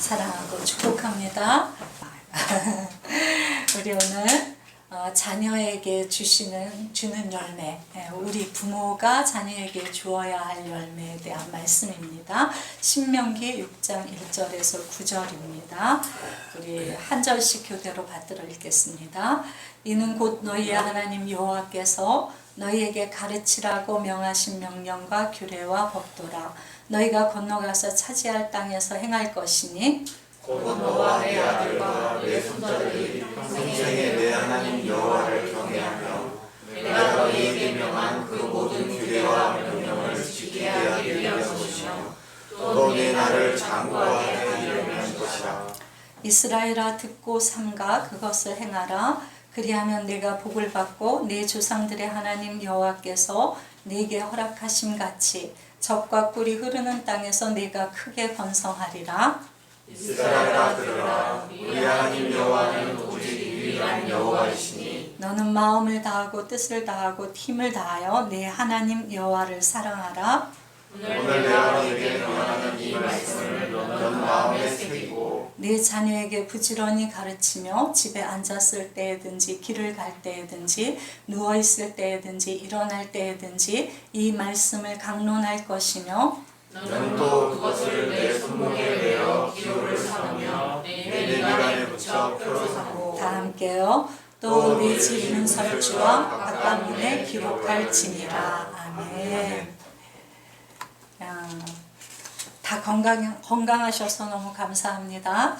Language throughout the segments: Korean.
사랑하고 축복합니다. 우리 오늘 자녀에게 주는 열매, 우리 부모가 자녀에게 주어야 할 열매에 대한 말씀입니다. 신명기 6장 1절에서 9절입니다. 우리 한 절씩 교대로 받들어 읽겠습니다. 이는 곧 너희의 하나님 여호와께서 너희에게 가르치라고 명하신 명령과 규례와 법도라. 너희가 건너가서 차지할 땅에서 행할 것이니 곧 너와 내 아들과 내 손자들이 평생에 내 하나님 여호와를 경외하며 내가 너희에게 명한 그 모든 규례와 명령을 지키게 하기 위한 것이며 또 내 나를 장구하게 하기 위한 것이라. 이스라엘아 듣고 삼가 그것을 행하라. 그리하면 내가 복을 받고 내 조상들의 하나님 여호와께서 내게 허락하심 같이 젖과 꿀이 흐르는 땅에서 내가 크게 번성하리라. 이스라엘아 들으라. 우리 하나님 여호와는 오직 유일한 여호와이시니 너는 마음을 다하고 뜻을 다하고 힘을 다하여 내 하나님 여호와를 사랑하라. 오늘 내가 너에게 명하는 이 말씀을 너는 마음에 새기고 내 자녀에게 부지런히 가르치며 집에 앉았을 때에든지 길을 갈 때에든지 누워있을 때에든지 일어날 때에든지 이 말씀을 강론할 것이며 너는 또 그것을 내 손목에 매어 기호를 삼으며 내 입안에 붙여 표로 삼고 다 함께요. 또 내 집 문설주와 바깥문에 기록할 지니라. 아멘. 다 건강하셔서 너무 감사합니다.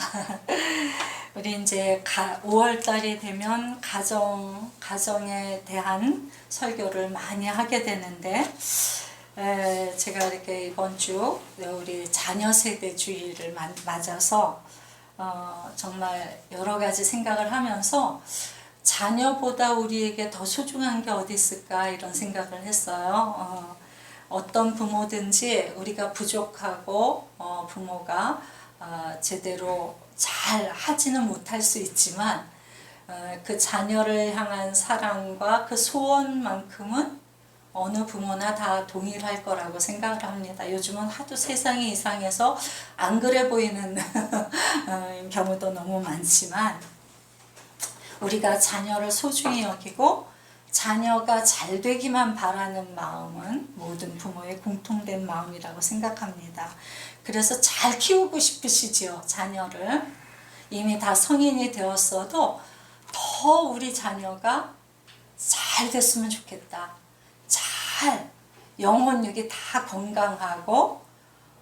우리 이제 5월달이 되면 가정에 대한 설교를 많이 하게 되는데, 제가 이렇게 이번 주 우리 자녀 세대 주일을 맞아서 정말 여러 가지 생각을 하면서 자녀보다 우리에게 더 소중한 게 어디 있을까 이런 생각을 했어요. 어떤 부모든지 우리가 부족하고 부모가 제대로 잘 하지는 못할 수 있지만 그 자녀를 향한 사랑과 그 소원만큼은 어느 부모나 다 동일할 거라고 생각을 합니다. 요즘은 하도 세상이 이상해서 안 그래 보이는 경우도 너무 많지만 우리가 자녀를 소중히 여기고 자녀가 잘 되기만 바라는 마음은 모든 부모의 공통된 마음이라고 생각합니다. 그래서 잘 키우고 싶으시지요, 자녀를. 이미 다 성인이 되었어도 더 우리 자녀가 잘 됐으면 좋겠다. 잘 영혼력이 다 건강하고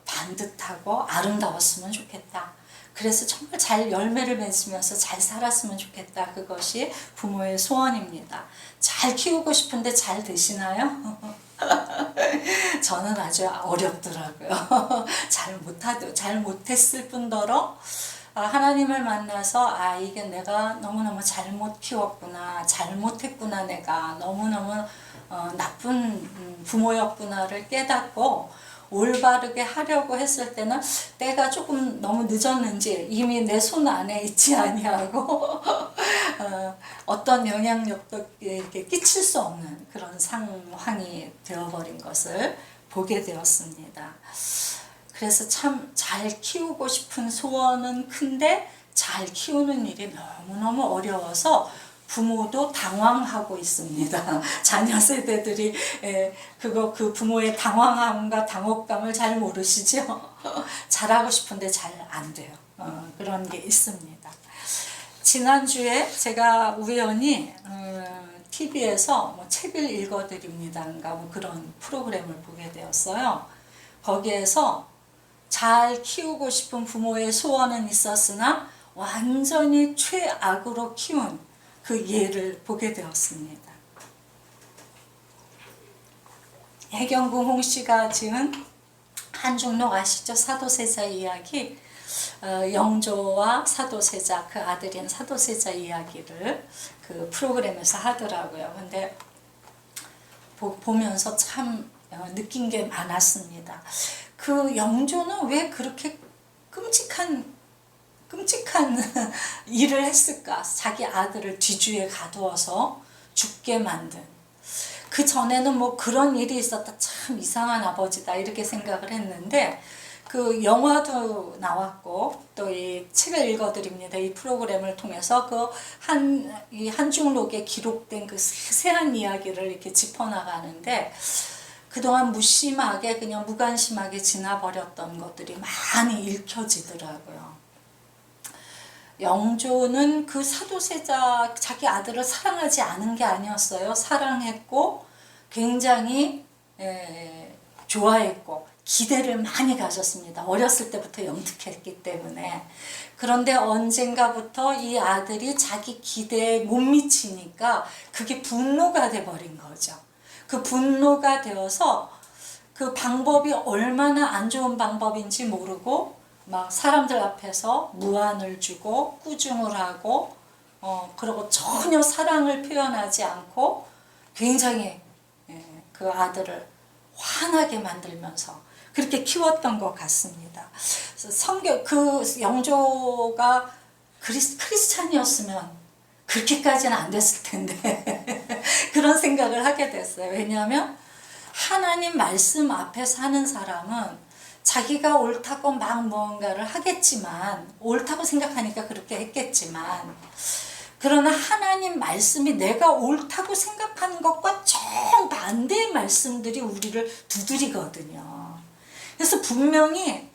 반듯하고 아름다웠으면 좋겠다. 그래서 정말 잘 열매를 맺으면서 잘 살았으면 좋겠다. 그것이 부모의 소원입니다. 잘 키우고 싶은데 잘 되시나요? 저는 아주 어렵더라고요. 잘 못했을 뿐더러 하나님을 만나서 이게 내가 너무너무 잘못 키웠구나, 잘못했구나, 내가 너무너무 나쁜 부모였구나를 깨닫고 올바르게 하려고 했을 때는 때가 조금 너무 늦었는지 이미 내 손 안에 있지 아니하고 어떤 영향력도 이렇게 끼칠 수 없는 그런 상황이 되어버린 것을 보게 되었습니다. 그래서 참 잘 키우고 싶은 소원은 큰데 잘 키우는 일이 너무너무 어려워서 부모도 당황하고 있습니다. 자녀 세대들이 그 부모의 당황함과 당혹감을 잘 모르시죠? 잘하고 싶은데 잘 안 돼요. 그런 게 있습니다. 지난주에 제가 우연히 TV에서 책을 읽어드립니다인가 그런 프로그램을 보게 되었어요. 거기에서 잘 키우고 싶은 부모의 소원은 있었으나 완전히 최악으로 키운 그 예를 보게 되었습니다. 해경궁 홍씨가 지은 한중록 아시죠? 사도세자 이야기. 영조와 사도세자, 그 아들인 사도세자 이야기를 그 프로그램에서 하더라고요. 근데 보면서 참 느낀 게 많았습니다. 그 영조는 왜 그렇게 끔찍한 일을 했을까? 자기 아들을 뒤주에 가두어서 죽게 만든. 그 전에는 그런 일이 있었다. 참 이상한 아버지다. 이렇게 생각을 했는데 그 영화도 나왔고 또 이 책을 읽어드립니다. 이 프로그램을 통해서 이 한중록에 기록된 그 세세한 이야기를 이렇게 짚어나가는데 그동안 무심하게 그냥 무관심하게 지나버렸던 것들이 많이 읽혀지더라고요. 영조는 그 사도세자 자기 아들을 사랑하지 않은 게 아니었어요. 사랑했고 굉장히 좋아했고 기대를 많이 가졌습니다. 어렸을 때부터 영특했기 때문에. 그런데 언젠가부터 이 아들이 자기 기대에 못 미치니까 그게 분노가 돼버린 거죠. 그 분노가 되어서 그 방법이 얼마나 안 좋은 방법인지 모르고 막 사람들 앞에서 무안을 주고 꾸중을 하고 그리고 전혀 사랑을 표현하지 않고 굉장히 그 아들을 화나게 만들면서 그렇게 키웠던 것 같습니다. 그 영조가 크리스찬이었으면 그렇게까지는 안 됐을 텐데 그런 생각을 하게 됐어요. 왜냐하면 하나님 말씀 앞에서 하는 사람은 자기가 옳다고 막 무언가를 하겠지만 옳다고 생각하니까 그렇게 했겠지만 그러나 하나님 말씀이 내가 옳다고 생각하는 것과 정반대의 말씀들이 우리를 두드리거든요. 그래서 분명히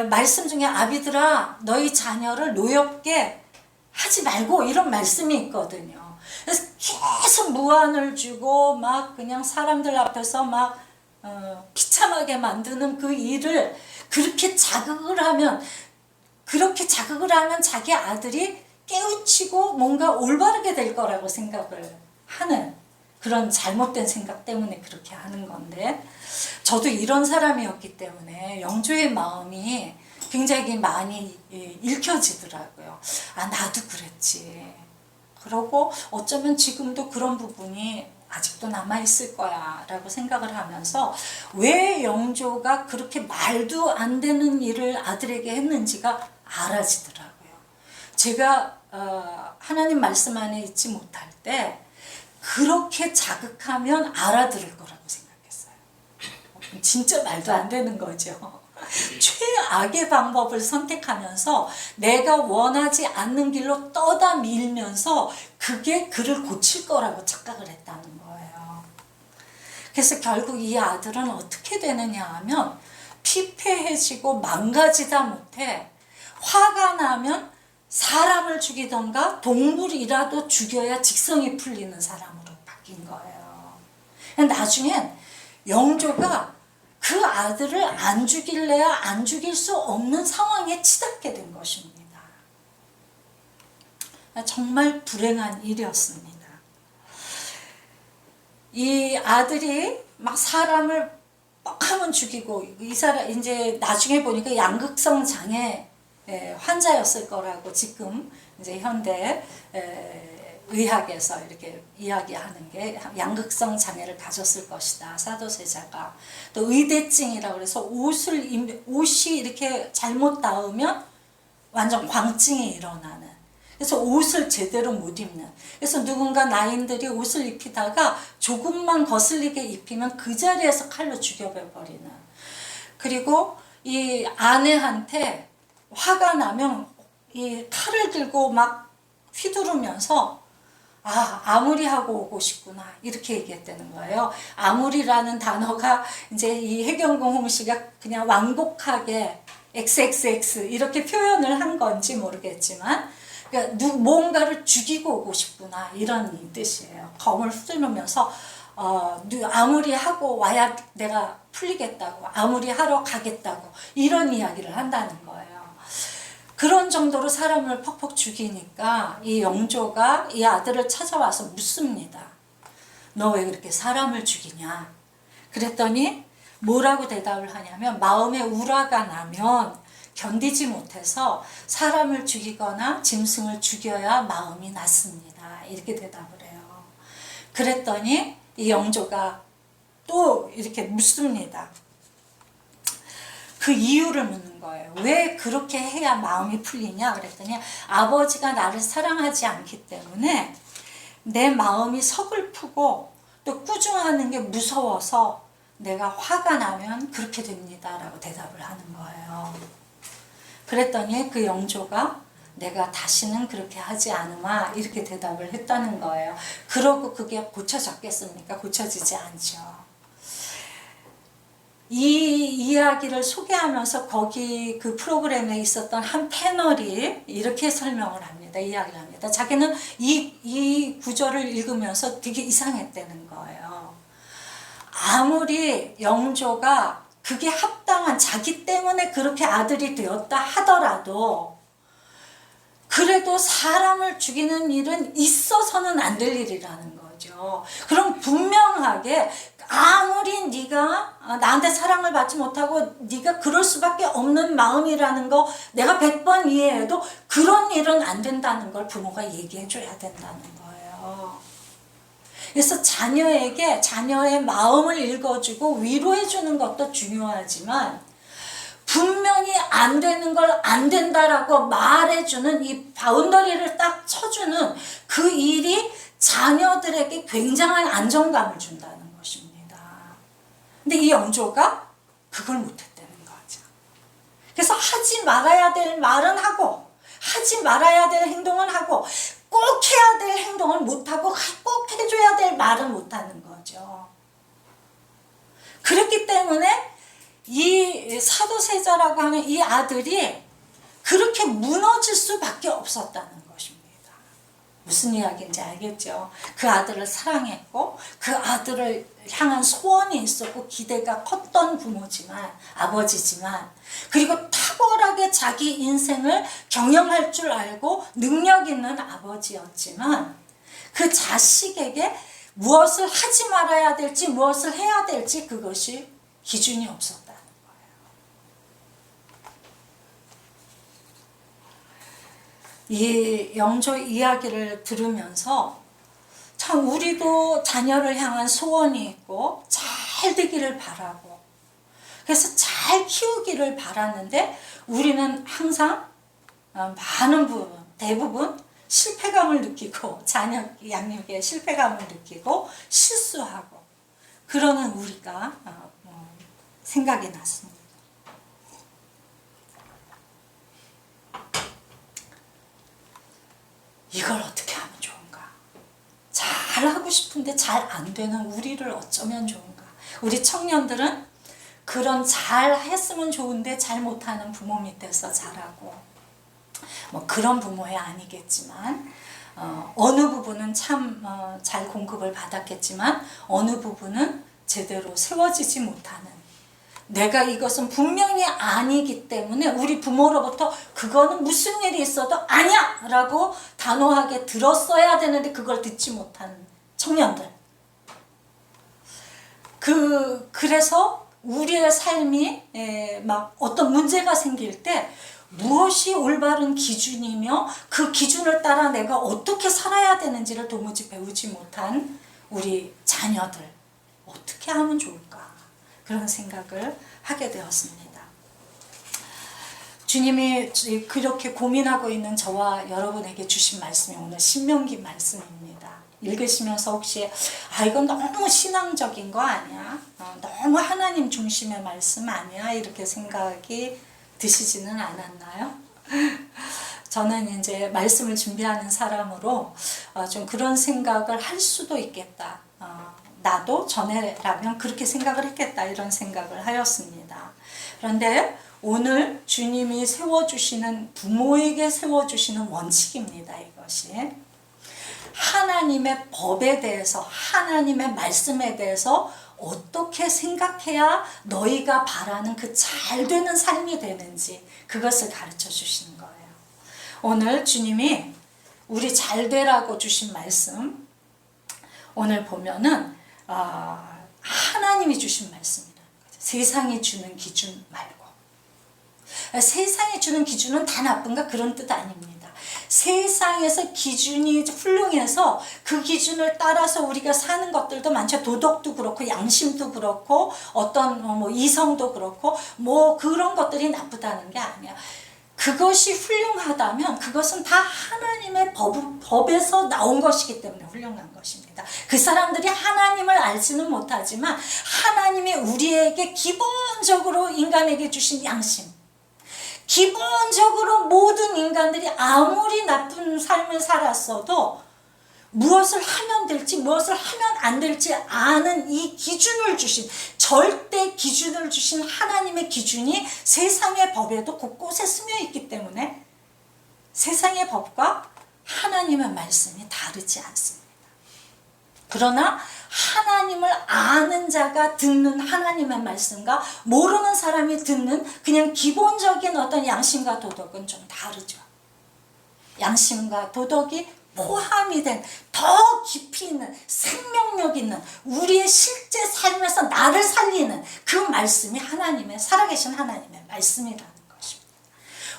말씀 중에 아비들아 너희 자녀를 노엽게 하지 말고 이런 말씀이 있거든요. 그래서 계속 무안을 주고 막 그냥 사람들 앞에서 막 비참하게 만드는 그 일을 그렇게 자극을 하면 자기 아들이 깨우치고 뭔가 올바르게 될 거라고 생각을 하는 그런 잘못된 생각 때문에 그렇게 하는 건데 저도 이런 사람이었기 때문에 영조의 마음이 굉장히 많이 읽혀지더라고요. 아 나도 그랬지. 그러고 어쩌면 지금도 그런 부분이 아직도 남아있을 거야 라고 생각을 하면서 왜 영조가 그렇게 말도 안 되는 일을 아들에게 했는지가 알아지더라고요. 제가 하나님 말씀 안에 있지 못할 때 그렇게 자극하면 알아들을 거라고 생각했어요. 진짜 말도 안 되는 거죠. 최악의 방법을 선택하면서 내가 원하지 않는 길로 떠다 밀면서 그게 그를 고칠 거라고 착각을 했다는 거예요. 그래서 결국 이 아들은 어떻게 되느냐 하면 피폐해지고 망가지다 못해 화가 나면 사람을 죽이던가 동물이라도 죽여야 직성이 풀리는 사람으로 바뀐 거예요. 나중엔 영조가 그 아들을 안 죽일래야 안 죽일 수 없는 상황에 치닫게 된 것입니다. 정말 불행한 일이었습니다. 이 아들이 막 사람을 뻑하면 죽이고 이 사람 이제 나중에 보니까 양극성 장애 환자였을 거라고 지금 이제 현대 의학에서 이렇게 이야기하는 게 양극성 장애를 가졌을 것이다. 사도세자가 또 의대증이라고 그래서 옷이 이렇게 잘못 닿으면 완전 광증이 일어나는. 그래서 옷을 제대로 못 입는. 그래서 누군가 나인들이 옷을 입히다가 조금만 거슬리게 입히면 그 자리에서 칼로 죽여버리는. 그리고 이 아내한테 화가 나면 이 칼을 들고 막 휘두르면서 아무리 하고 오고 싶구나 이렇게 얘기했다는 거예요. 아무리라는 단어가 이제 이 해경궁 홍씨가 그냥 완곡하게 XXX 이렇게 표현을 한 건지 모르겠지만 그러니까 뭔가를 죽이고 오고 싶구나 이런 뜻이에요. 검을 휘두르면서 아무리 하고 와야 내가 풀리겠다고 아무리 하러 가겠다고 이런 이야기를 한다는 거예요. 그런 정도로 사람을 퍽퍽 죽이니까 이 영조가 이 아들을 찾아와서 묻습니다. 너 왜 그렇게 사람을 죽이냐? 그랬더니 뭐라고 대답을 하냐면 마음에 우라가 나면 견디지 못해서 사람을 죽이거나 짐승을 죽여야 마음이 낫습니다. 이렇게 대답을 해요. 그랬더니 이 영조가 또 이렇게 묻습니다. 그 이유를 묻는 거예요. 왜 그렇게 해야 마음이 풀리냐? 그랬더니 아버지가 나를 사랑하지 않기 때문에 내 마음이 서글프고 또 꾸중하는 게 무서워서 내가 화가 나면 그렇게 됩니다 라고 대답을 하는 거예요. 그랬더니 그 영조가 내가 다시는 그렇게 하지 않으마 이렇게 대답을 했다는 거예요. 그러고 그게 고쳐졌겠습니까? 고쳐지지 않죠. 이 이야기를 소개하면서 거기 그 프로그램에 있었던 한 패널이 이렇게 설명을 합니다. 이야기를 합니다. 자기는 이 구절을 읽으면서 되게 이상했다는 거예요. 아무리 영조가 그게 합당한 자기 때문에 그렇게 아들이 되었다 하더라도 그래도 사람을 죽이는 일은 있어서는 안 될 일이라는 거죠. 그럼 분명하게 아무리 네가 나한테 사랑을 받지 못하고 네가 그럴 수밖에 없는 마음이라는 거 내가 100번 이해해도 그런 일은 안 된다는 걸 부모가 얘기해 줘야 된다는 거예요. 그래서 자녀에게 자녀의 마음을 읽어주고 위로해 주는 것도 중요하지만 분명히 안 되는 걸 안 된다라고 말해주는 이 바운더리를 딱 쳐주는 그 일이 자녀들에게 굉장한 안정감을 준다는 것입니다. 근데 이 영조가 그걸 못했다는 거죠. 그래서 하지 말아야 될 말은 하고 하지 말아야 될 행동은 하고 꼭 해야 될 행동은 못하고 꼭 해줘야 될 말은 못하는 거죠. 그렇기 때문에 이 사도세자라고 하는 이 아들이 그렇게 무너질 수밖에 없었다는 것입니다. 무슨 이야기인지 알겠죠? 그 아들을 사랑했고 그 아들을 향한 소원이 있었고 기대가 컸던 부모지만 아버지지만 그리고 탁월하게 자기 인생을 경영할 줄 알고 능력 있는 아버지였지만 그 자식에게 무엇을 하지 말아야 될지 무엇을 해야 될지 그것이 기준이 없었다는 거예요. 이 영조 이야기를 들으면서 참 우리도 자녀를 향한 소원이 있고 잘 되기를 바라고 그래서 잘 키우기를 바라는데 우리는 항상 많은 부분 대부분 실패감을 느끼고 자녀 양육에 실패감을 느끼고 실수하고 그러는 우리가 생각이 났습니다. 이걸 어떻게 하면 좋은가? 잘하고 싶은데 잘 안 되는 우리를 어쩌면 좋은가? 우리 청년들은 그런 잘 했으면 좋은데 잘 못하는 부모 밑에서 자라고 뭐 그런 부모야 아니겠지만 어느 부분은 참 잘 공급을 받았겠지만 어느 부분은 제대로 세워지지 못하는 내가 이것은 분명히 아니기 때문에 우리 부모로부터 그거는 무슨 일이 있어도 아니야 라고 단호하게 들었어야 되는데 그걸 듣지 못하는 청년들 그래서 우리의 삶이 막 어떤 문제가 생길 때 무엇이 올바른 기준이며 그 기준을 따라 내가 어떻게 살아야 되는지를 도무지 배우지 못한 우리 자녀들 어떻게 하면 좋을까 그런 생각을 하게 되었습니다. 주님이 그렇게 고민하고 있는 저와 여러분에게 주신 말씀이 오늘 신명기 말씀입니다. 읽으시면서 혹시 이건 너무 신앙적인 거 아니야? 너무 하나님 중심의 말씀 아니야? 이렇게 생각이 드시지는 않았나요? 저는 이제 말씀을 준비하는 사람으로 좀 그런 생각을 할 수도 있겠다. 나도 전에라면 그렇게 생각을 했겠다 이런 생각을 하였습니다. 그런데 오늘 주님이 세워주시는 부모에게 세워주시는 원칙입니다. 이것이 하나님의 법에 대해서 하나님의 말씀에 대해서 어떻게 생각해야 너희가 바라는 그 잘되는 삶이 되는지 그것을 가르쳐 주시는 거예요. 오늘 주님이 우리 잘되라고 주신 말씀 오늘 보면은 하나님이 주신 말씀이라는 거죠. 세상이 주는 기준 말고 세상이 주는 기준은 다 나쁜가 그런 뜻 아닙니다. 세상에서 기준이 훌륭해서 그 기준을 따라서 우리가 사는 것들도 많죠. 도덕도 그렇고 양심도 그렇고 어떤 뭐 이성도 그렇고 뭐 그런 것들이 나쁘다는 게 아니야. 그것이 훌륭하다면 그것은 다 하나님의 법에서 나온 것이기 때문에 훌륭한 것입니다. 그 사람들이 하나님을 알지는 못하지만 하나님이 우리에게 기본적으로 인간에게 주신 양심, 기본적으로 모든 인간들이 아무리 나쁜 삶을 살았어도 무엇을 하면 될지 무엇을 하면 안 될지 아는 이 기준을 주신, 절대 기준을 주신 하나님의 기준이 세상의 법에도 곳곳에 스며 있기 때문에 세상의 법과 하나님의 말씀이 다르지 않습니다. 그러나 하나님을 아는 자가 듣는 하나님의 말씀과 모르는 사람이 듣는 그냥 기본적인 어떤 양심과 도덕은 좀 다르죠. 양심과 도덕이 포함이 된 더 깊이 있는 생명력 있는 우리의 실제 삶에서 나를 살리는 그 말씀이 하나님의, 살아계신 하나님의 말씀이라는 것입니다.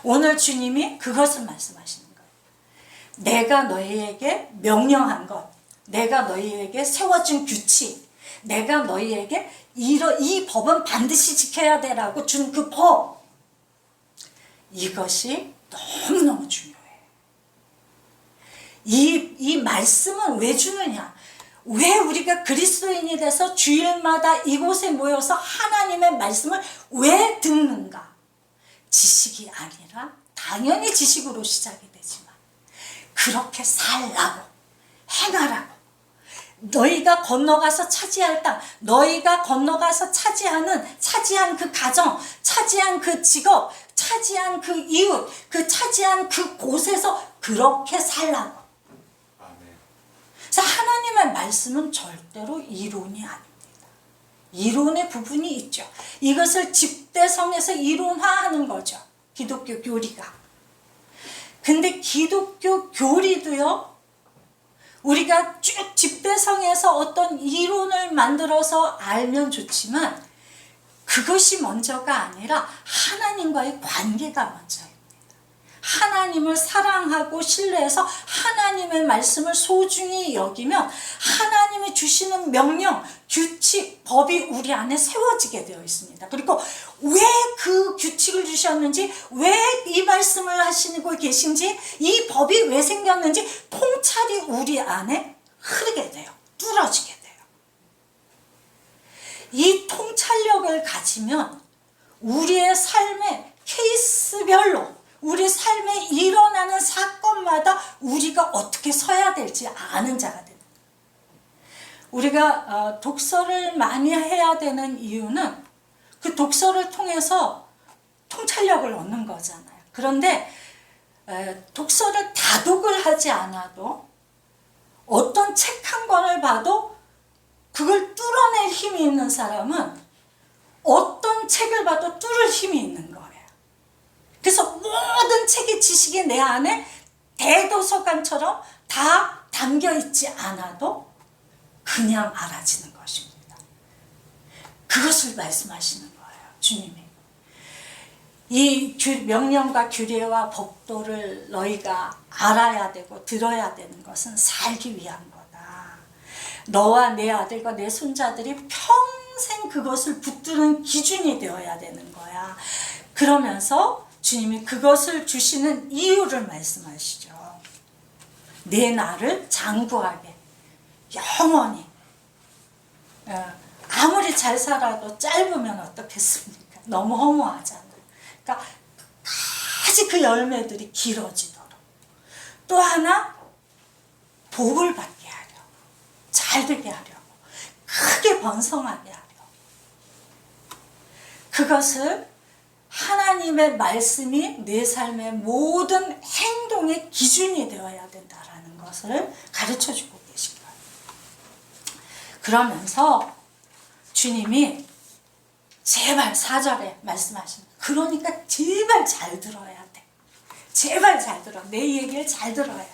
오늘 주님이 그것을 말씀하시는 거예요. 내가 너희에게 명령한 것, 내가 너희에게 세워준 규칙, 내가 너희에게 이 법은 반드시 지켜야 되라고 준 그 법, 이것이 너무너무 중요해요. 이 말씀은 왜 주느냐? 왜 우리가 그리스도인이 돼서 주일마다 이곳에 모여서 하나님의 말씀을 왜 듣는가? 지식이 아니라 당연히 지식으로 시작이 되지만 그렇게 살라고, 행하라고, 너희가 건너가서 차지할 땅, 너희가 건너가서 차지한 그 가정, 차지한 그 직업, 차지한 그 이웃, 그 차지한 그 곳에서 그렇게 살라고. 그래서 하나님의 말씀은 절대로 이론이 아닙니다. 이론의 부분이 있죠. 이것을 집대성에서 이론화하는 거죠. 기독교 교리가. 근데 기독교 교리도요, 우리가 쭉 집대성에서 어떤 이론을 만들어서 알면 좋지만 그것이 먼저가 아니라 하나님과의 관계가 먼저입니다. 하나님을 사랑하고 신뢰해서 하나님의 말씀을 소중히 여기면 하나님이 주시는 명령, 규칙, 법이 우리 안에 세워지게 되어 있습니다. 그리고 왜 그 규칙을 주셨는지, 왜 이 말씀을 하시고 계신지, 이 법이 왜 생겼는지 통찰이 우리 안에 흐르게 돼요. 뚫어지게 돼요. 이 통찰력을 가지면 우리의 삶의 케이스별로 우리 삶에 일어나는 사건마다 우리가 어떻게 서야 될지 아는 자가 됩니다. 우리가 독서를 많이 해야 되는 이유는 그 독서를 통해서 통찰력을 얻는 거잖아요. 그런데 독서를 다독을 하지 않아도 어떤 책 한 권을 봐도 그걸 뚫어낼 힘이 있는 사람은 어떤 책을 봐도 뚫을 힘이 있는 거예요. 그래서 모든 책의 지식이 내 안에 대도서관처럼 다 담겨 있지 않아도 그냥 알아지는 것입니다. 그것을 말씀하시는 거예요, 주님이. 이 명령과 규례와 법도를 너희가 알아야 되고 들어야 되는 것은 살기 위한 거다. 너와 내 아들과 내 손자들이 평생 그것을 붙드는 기준이 되어야 되는 거야. 그러면서 주님이 그것을 주시는 이유를 말씀하시죠. 내 날을 장구하게, 영원히. 아무리 잘 살아도 짧으면 어떻겠습니까? 너무 허무하잖아요. 그러니까 아직 그 열매들이 길어지도록. 또 하나, 복을 받게 하려고, 잘 되게 하려고, 크게 번성하게 하려고. 그것을 하나님의 말씀이 내 삶의 모든 행동의 기준이 되어야 된다라는 것을 가르쳐주고 계신 거예요. 그러면서 주님이 제발 4절에 말씀하시는, 그러니까 제발 잘 들어야 돼. 제발 잘 들어. 내 얘기를 잘 들어야 돼.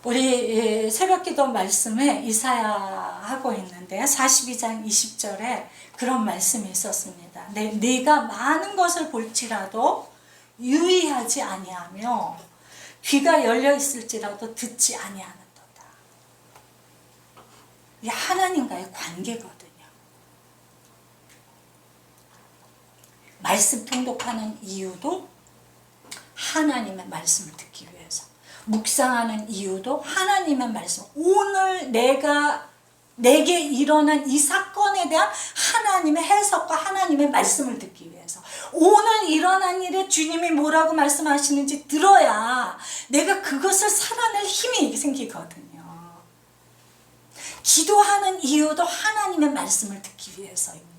우리 새벽기도 말씀에 이사야 하고 있는데 42장 20절에 그런 말씀이 있었습니다. 네가 많은 것을 볼지라도 유의하지 아니하며 귀가 열려 있을지라도 듣지 아니하는도다. 이게 하나님과의 관계거든요. 말씀 통독하는 이유도 하나님의 말씀을 듣기 위해서, 묵상하는 이유도 하나님의 말씀, 오늘 내게 일어난 이 사건에 대한 하나님의 해석과 하나님의 말씀을 듣기 위해서, 오늘 일어난 일에 주님이 뭐라고 말씀하시는지 들어야 내가 그것을 살아낼 힘이 생기거든요. 기도하는 이유도 하나님의 말씀을 듣기 위해서입니다.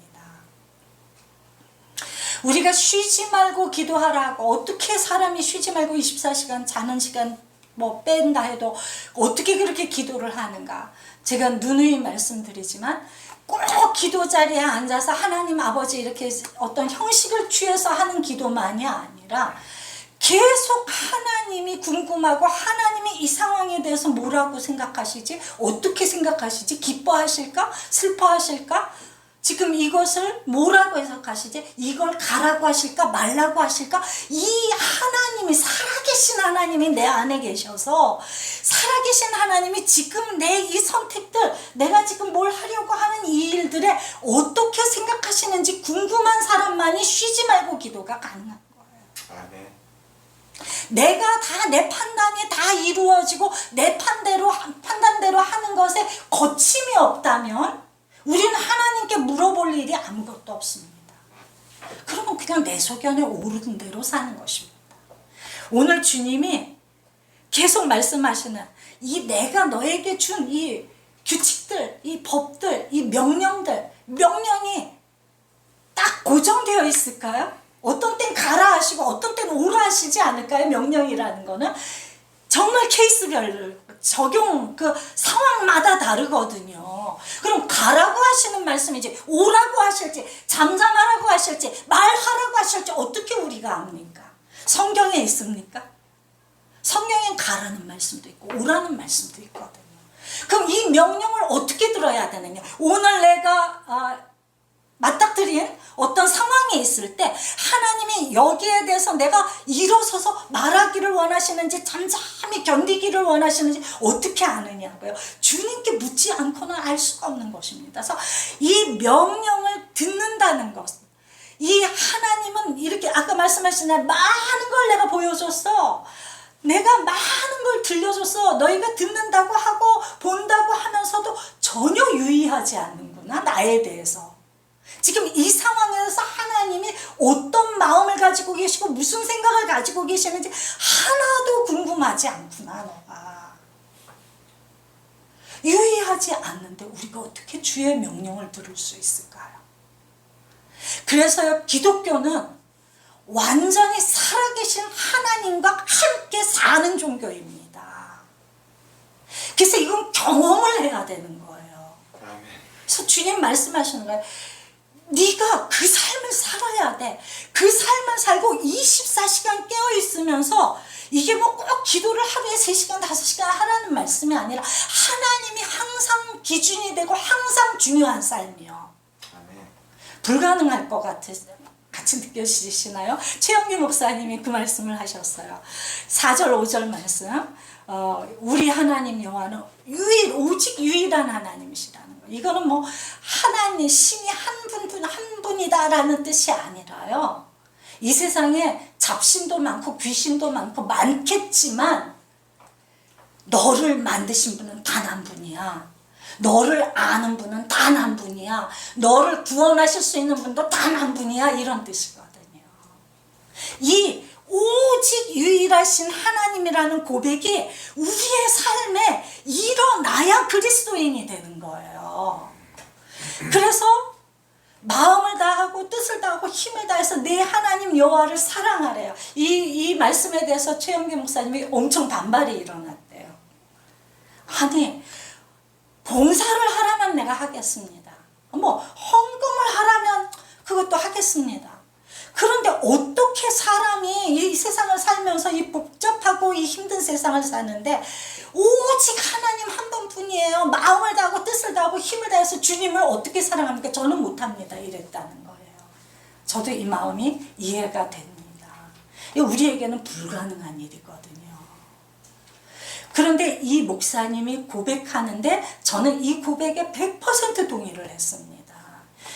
우리가 쉬지 말고 기도하라고, 어떻게 사람이 쉬지 말고 24시간 자는 시간 뭐 뺀다 해도 어떻게 그렇게 기도를 하는가? 제가 누누이 말씀드리지만 꼭 기도 자리에 앉아서 하나님 아버지 이렇게 어떤 형식을 취해서 하는 기도만이 아니라 계속 하나님이 궁금하고, 하나님이 이 상황에 대해서 뭐라고 생각하시지? 어떻게 생각하시지? 기뻐하실까? 슬퍼하실까? 지금 이것을 뭐라고 해석하시지? 이걸 가라고 하실까? 말라고 하실까? 이 하나님이, 살아계신 하나님이 내 안에 계셔서, 살아계신 하나님이 지금 내 이 선택들, 내가 지금 뭘 하려고 하는 이 일들에 어떻게 생각하시는지 궁금한 사람만이 쉬지 말고 기도가 가능한 거예요. 아멘. 내가 다 내 판단이 다 이루어지고 내 판단대로 하는 것에 거침이 없다면 우리는 하나님께 물어볼 일이 아무것도 없습니다. 그러면 그냥 내 소견에 오르는 대로 사는 것입니다. 오늘 주님이 계속 말씀하시는 이 내가 너에게 준 이 규칙들, 이 법들, 이 명령이 딱 고정되어 있을까요? 어떤 땐 가라 하시고 어떤 땐 오라 하시지 않을까요? 명령이라는 거는 정말 케이스별로 적용, 그 상황마다 다르거든요. 그럼 가라고 하시는 말씀이지, 오라고 하실지, 잠잠하라고 하실지, 말하라고 하실지 어떻게 우리가 압니까? 성경에 있습니까? 성경엔 가라는 말씀도 있고 오라는 말씀도 있거든요. 그럼 이 명령을 어떻게 들어야 되느냐? 오늘 내가 맞닥뜨린 어떤 상황에 있을 때 하나님이 여기에 대해서 내가 일어서서 말하기를 원하시는지, 잠잠히 견디기를 원하시는지 어떻게 아느냐고요. 주님께 묻지 않고는 알 수가 없는 것입니다. 그래서 이 명령을 듣는다는 것, 이 하나님은 이렇게 아까 말씀하신 날 많은 걸 내가 보여줬어, 내가 많은 걸 들려줬어, 너희가 듣는다고 하고 본다고 하면서도 전혀 유의하지 않는구나, 나에 대해서. 지금 이 상황에서 하나님이 어떤 마음을 가지고 계시고 무슨 생각을 가지고 계시는지 하나도 궁금하지 않구나, 너가. 유의하지 않는데 우리가 어떻게 주의 명령을 들을 수 있을까요? 그래서요, 기독교는 완전히 살아계신 하나님과 함께 사는 종교입니다. 그래서 이건 경험을 해야 되는 거예요. 그래서 주님 말씀하시는 거예요. 네가 그 삶을 살아야 돼. 그 삶을 살고 24시간 깨어있으면서, 이게 뭐 꼭 기도를 하루에 3시간, 5시간 하라는 말씀이 아니라 하나님이 항상 기준이 되고 항상 중요한 삶이요. 불가능할 것 같이 느껴지시나요? 최영기 목사님이 그 말씀을 하셨어요. 4절 5절 말씀, 우리 하나님 여호와는 오직 유일한 하나님이시라는 거예요. 이거는 뭐 하나님, 신이 한 분이다라는 뜻이 아니라요, 이 세상에 잡신도 많고 귀신도 많고 많겠지만 너를 만드신 분은 단 한 분이야. 너를 아는 분은 단 한 분이야. 너를 구원하실 수 있는 분도 단 한 분이야. 이런 뜻이거든요. 이 오직 유일하신 하나님이라는 고백이 우리의 삶에 일어나야 그리스도인이 되는 거예요. 그래서 마음을 다하고 뜻을 다하고 힘을 다해서 내 하나님 여호와를 사랑하래요. 이 말씀에 대해서 최영기 목사님이 엄청 반발이 일어났대요. 아니, 봉사를 하라면 내가 하겠습니다. 뭐 헌금을 하라면 그것도 하겠습니다. 그런데 어떻게 사람이 이 세상을 살면서 이 복잡하고 이 힘든 세상을 사는데 오직 하나님 한 분뿐이에요. 마음을 다하고 뜻을 다하고 힘을 다해서 주님을 어떻게 사랑합니까? 저는 못합니다. 이랬다는 거예요. 저도 이 마음이 이해가 됩니다. 우리에게는 불가능한 일이거든요. 그런데 이 목사님이 고백하는데 저는 이 고백에 100% 동의를 했습니다.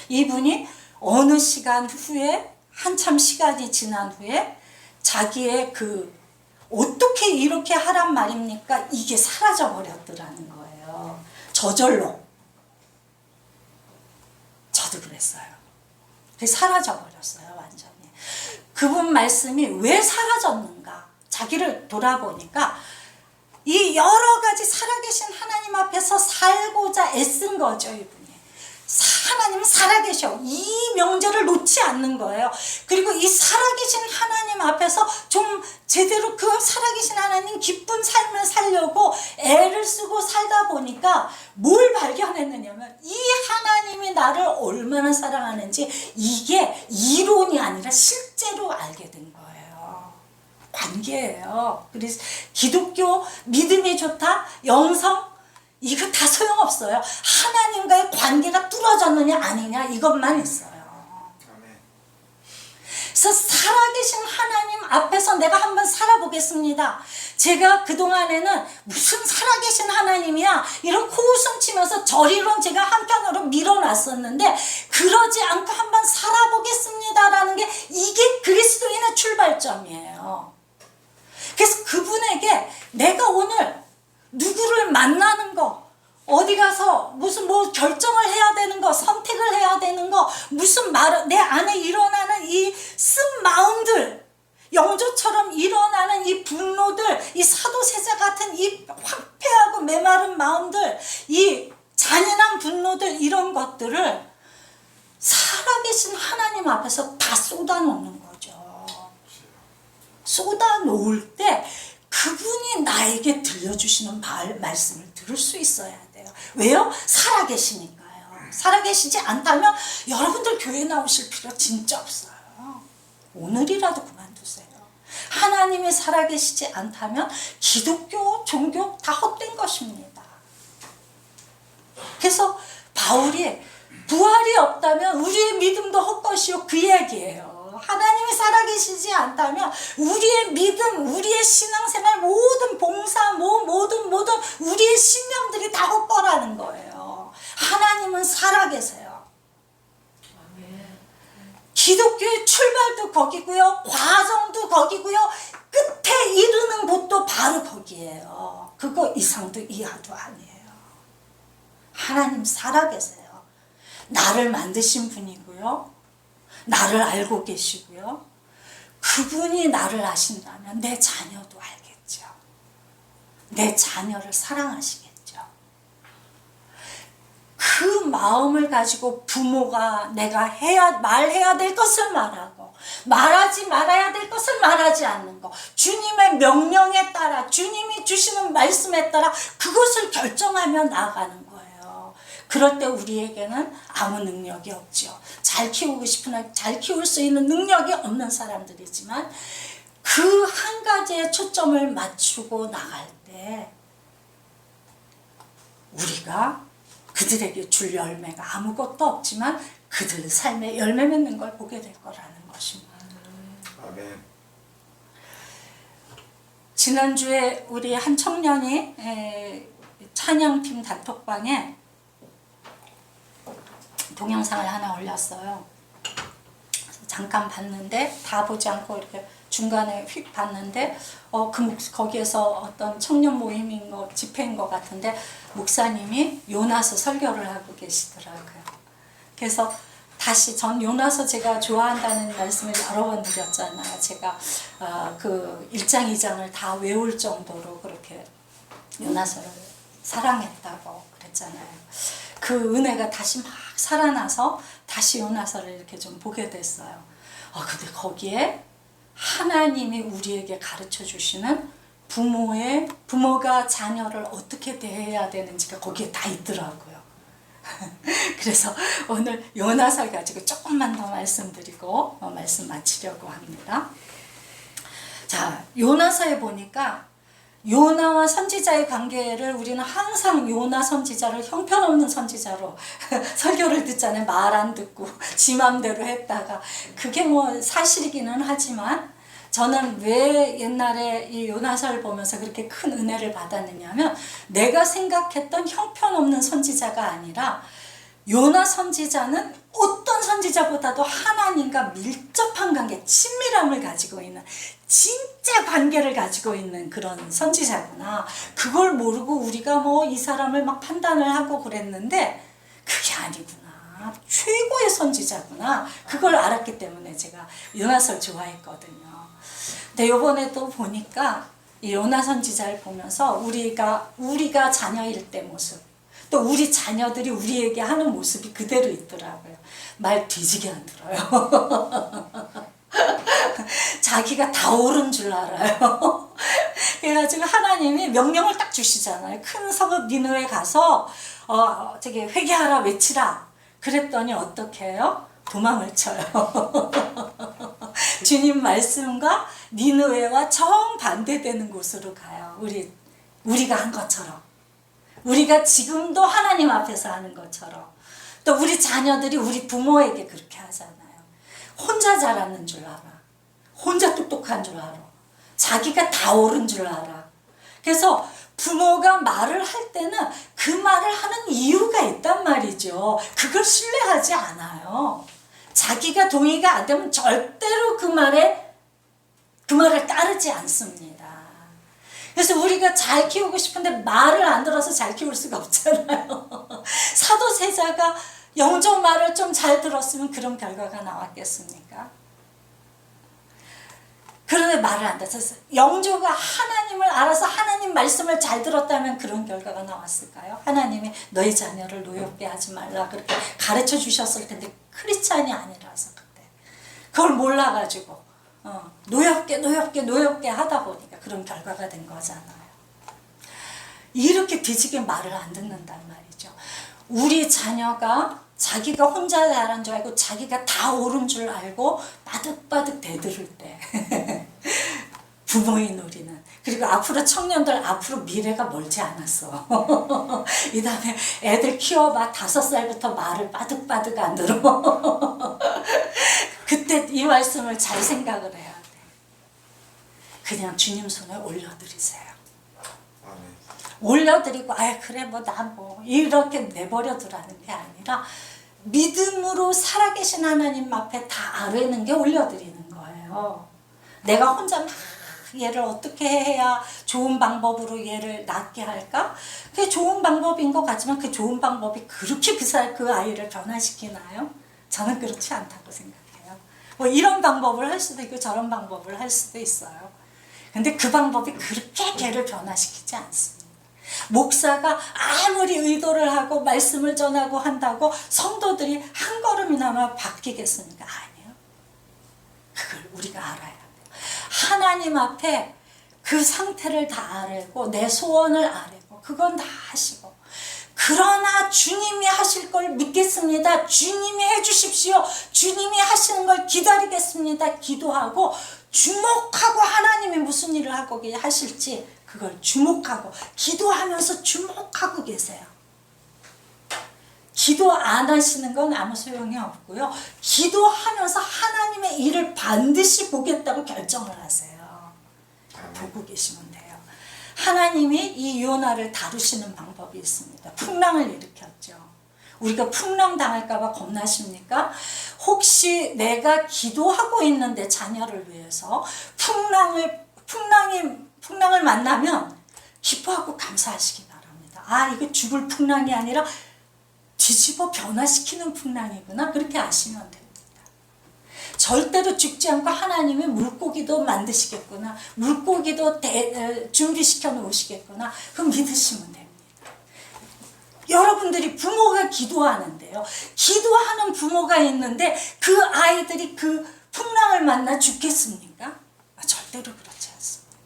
이분이 어느 시간 후에 한참 시간이 지난 후에 자기의 그 어떻게 이렇게 하란 말입니까? 이게 사라져 버렸더라는 거예요. 저절로. 저도 그랬어요. 그게 사라져 버렸어요, 완전히. 그분 말씀이 왜 사라졌는가? 자기를 돌아보니까 이 여러 가지 살아계신 하나님 앞에서 살고자 애쓴 거죠, 이분이. 하나님은 살아계셔. 이 명제를 놓지 않는 거예요. 그리고 이 살아계신 하나님 앞에서 좀 제대로 그 살아계신 하나님 기쁜 삶을 살려고 애를 쓰고 살다 보니까 뭘 발견했느냐면 이 하나님이 나를 얼마나 사랑하는지 이게 이론이 아니라 실제로 알게 된 거예요. 관계예요. 그래서 기독교 믿음이 좋다, 영성 이거 다 소용없어요. 하나님과의 관계가 뚫어졌느냐 아니냐 이것만 있어요. 그래서 살아계신 하나님 앞에서 내가 한번 살아보겠습니다. 제가 그동안에는 무슨 살아계신 하나님이야 이런 코웃음 치면서 저리론 제가 한편으로 밀어놨었는데 그러지 않고 한번 살아보겠습니다라는 게 이게 그리스도인의 출발점이에요. 그래서 그분에게 내가 오늘 누구를 만나는 거, 어디 가서 무슨 뭐 결정을 해야 되는 거, 선택을 해야 되는 거, 무슨 내 안에 일어나는 이 쓴 마음들, 영조처럼 일어나는 이 분노들, 이 사도세자 같은 이 황폐하고 메마른 마음들, 이 잔인한 분노들 이런 것들을 살아계신 하나님 앞에서 다 쏟아놓는 거죠. 쏟아놓을 때 그분이 나에게 들려주시는 말씀을 들을 수 있어야 돼요. 왜요? 살아계시니까요. 살아계시지 않다면 여러분들 교회 나오실 필요 진짜 없어요. 오늘이라도 그만두세요. 하나님이 살아계시지 않다면 기독교, 종교 다 헛된 것입니다. 그래서 바울이 부활이 없다면 우리의 믿음도 헛것이요 그 얘기예요. 하나님이 살아계시지 않다면 우리의 믿음, 우리의 신앙생활, 모든 봉사, 모든 우리의 신념들이 다 헛거라는 거예요. 하나님은 살아계세요. 기독교의 출발도 거기고요, 과정도 거기고요, 끝에 이르는 곳도 바로 거기에요. 그거 이상도 이하도 아니에요. 하나님 살아계세요. 나를 만드신 분이고요, 나를 알고 계시고요. 그분이 나를 아신다면 내 자녀도 알겠죠. 내 자녀를 사랑하시겠죠. 그 마음을 가지고 부모가 내가 말해야 될 것을 말하고 말하지 말아야 될 것을 말하지 않는 거, 주님의 명령에 따라 주님이 주시는 말씀에 따라 그것을 결정하며 나아가는 거예요. 그럴 때 우리에게는 아무 능력이 없죠. 잘 키우고 싶으나 잘 키울 수 있는 능력이 없는 사람들이지만 그 한 가지에 초점을 맞추고 나갈 때 우리가 그들에게 줄 열매가 아무것도 없지만 그들 삶에 열매 맺는 걸 보게 될 거라는 것입니다. 아멘. 지난주에 우리 한 청년이 찬양팀 단톡방에 동영상을 하나 올렸어요. 잠깐 봤는데 다 보지 않고 이렇게 중간에 휙 봤는데 거기에서 어떤 청년 모임인 거 집회인 것 같은데 목사님이 요나서 설교를 하고 계시더라고요. 그래서 다시 전 요나서 제가 좋아한다는 말씀을 여러 번 드렸잖아요. 제가 그 1장 2장을 다 외울 정도로 그렇게 요나서를 사랑했다고 그랬잖아요. 그 은혜가 다시 막 살아나서 다시 요나서를 이렇게 좀 보게 됐어요. 근데 거기에 하나님이 우리에게 가르쳐 주시는 부모가 자녀를 어떻게 대해야 되는지가 거기에 다 있더라고요. 그래서 오늘 요나서 가지고 조금만 더 말씀드리고 말씀 마치려고 합니다. 자, 요나서에 보니까 요나와 선지자의 관계를 우리는 항상 요나 선지자를 형편없는 선지자로 설교를 듣잖아요. 말 안 듣고 지 맘대로 했다가 그게 뭐 사실이기는 하지만 저는 왜 옛날에 이 요나서를 보면서 그렇게 큰 은혜를 받았느냐면 내가 생각했던 형편없는 선지자가 아니라 요나 선지자는 어떤 선지자보다도 하나님과 밀접한 관계, 친밀함을 가지고 있는, 진짜 관계를 가지고 있는 그런 선지자구나. 그걸 모르고 우리가 뭐 이 사람을 막 판단을 하고 그랬는데 그게 아니구나. 최고의 선지자구나. 그걸 알았기 때문에 제가 요나서를 좋아했거든요. 근데 요번에 또 보니까 이 요나 선지자를 보면서 우리가 자녀일 때 모습, 또 우리 자녀들이 우리에게 하는 모습이 그대로 있더라고요. 말 뒤지게 안 들어요. 자기가 다 옳은 줄 알아요. 그래가지고 하나님이 명령을 딱 주시잖아요. 큰 성읍 니느웨 가서 저기 회개하라 외치라. 그랬더니 어떻게 해요? 도망을 쳐요. 주님 말씀과 니느웨와 정반대되는 곳으로 가요. 우리가 한 것처럼. 우리가 지금도 하나님 앞에서 하는 것처럼. 또 우리 자녀들이 우리 부모에게 그렇게 하잖아요. 혼자 잘하는 줄 알아. 혼자 똑똑한 줄 알아. 자기가 다 옳은 줄 알아. 그래서 부모가 말을 할 때는 그 말을 하는 이유가 있단 말이죠. 그걸 신뢰하지 않아요. 자기가 동의가 안 되면 절대로 그 말을 따르지 않습니다. 그래서 우리가 잘 키우고 싶은데 말을 안 들어서 잘 키울 수가 없잖아요. 사도세자가 영적 말을 좀 잘 들었으면 그런 결과가 나왔겠습니까? 그런데 말을 안 들어서 영조가 하나님을 알아서 하나님 말씀을 잘 들었다면 그런 결과가 나왔을까요? 하나님이 너희 자녀를 노엽게 하지 말라 그렇게 가르쳐 주셨을 텐데 크리스찬이 아니라서 그때 그걸 몰라가지고 노엽게 하다 보니까 그런 결과가 된 거잖아요. 이렇게 뒤지게 말을 안 듣는단 말이죠. 우리 자녀가 자기가 혼자 잘한 줄 알고 자기가 다 옳은 줄 알고 바득바득 대들을 때 부모인 우리는, 그리고 앞으로 청년들 앞으로 미래가 멀지 않았어. 이 다음에 애들 키워봐 5살부터 말을 바득바득 안 들어. 그때 이 말씀을 잘 생각을 해야 돼. 그냥 주님 손에 올려드리세요. 올려드리고 그래 나 이렇게 내버려 두라는 게 아니라 믿음으로 살아계신 하나님 앞에 다 아뢰는 게 올려드리는 거예요. 내가 혼자 막 얘를 어떻게 해야 좋은 방법으로 얘를 낫게 할까? 그게 좋은 방법인 것 같지만 그 좋은 방법이 그렇게 그 아이를 변화시키나요? 저는 그렇지 않다고 생각해요. 뭐 이런 방법을 할 수도 있고 저런 방법을 할 수도 있어요. 근데 그 방법이 그렇게 걔를 변화시키지 않습니다. 목사가 아무리 의도를 하고 말씀을 전하고 한다고 성도들이 한 걸음이나마 바뀌겠습니까? 아니요. 그걸 우리가 알아야 돼요. 하나님 앞에 그 상태를 다 아뢰고 내 소원을 아뢰고 그건 다 하시고, 그러나 주님이 하실 걸 믿겠습니다. 주님이 해주십시오. 주님이 하시는 걸 기다리겠습니다. 기도하고 주목하고 하나님이 무슨 일을 하고 하실지 그걸 주목하고 기도하면서 주목하고 계세요. 기도 안 하시는 건 아무 소용이 없고요. 기도하면서 하나님의 일을 반드시 보겠다고 결정을 하세요. 보고 계시면 돼요. 하나님이 이 요나를 다루시는 방법이 있습니다. 풍랑을 일으켰죠. 우리가 풍랑 당할까 봐 겁나십니까? 혹시 내가 기도하고 있는데 자녀를 위해서 풍랑을 만나면 기뻐하고 감사하시기 바랍니다. 이거 죽을 풍랑이 아니라 뒤집어 변화시키는 풍랑이구나. 그렇게 아시면 됩니다. 절대로 죽지 않고 하나님이 물고기도 만드시겠구나. 물고기도 준비시켜 놓으시겠구나. 그럼 믿으시면 됩니다. 여러분들이 부모가 기도하는데요. 기도하는 부모가 있는데 그 아이들이 그 풍랑을 만나 죽겠습니까? 절대로 그렇지 않습니다.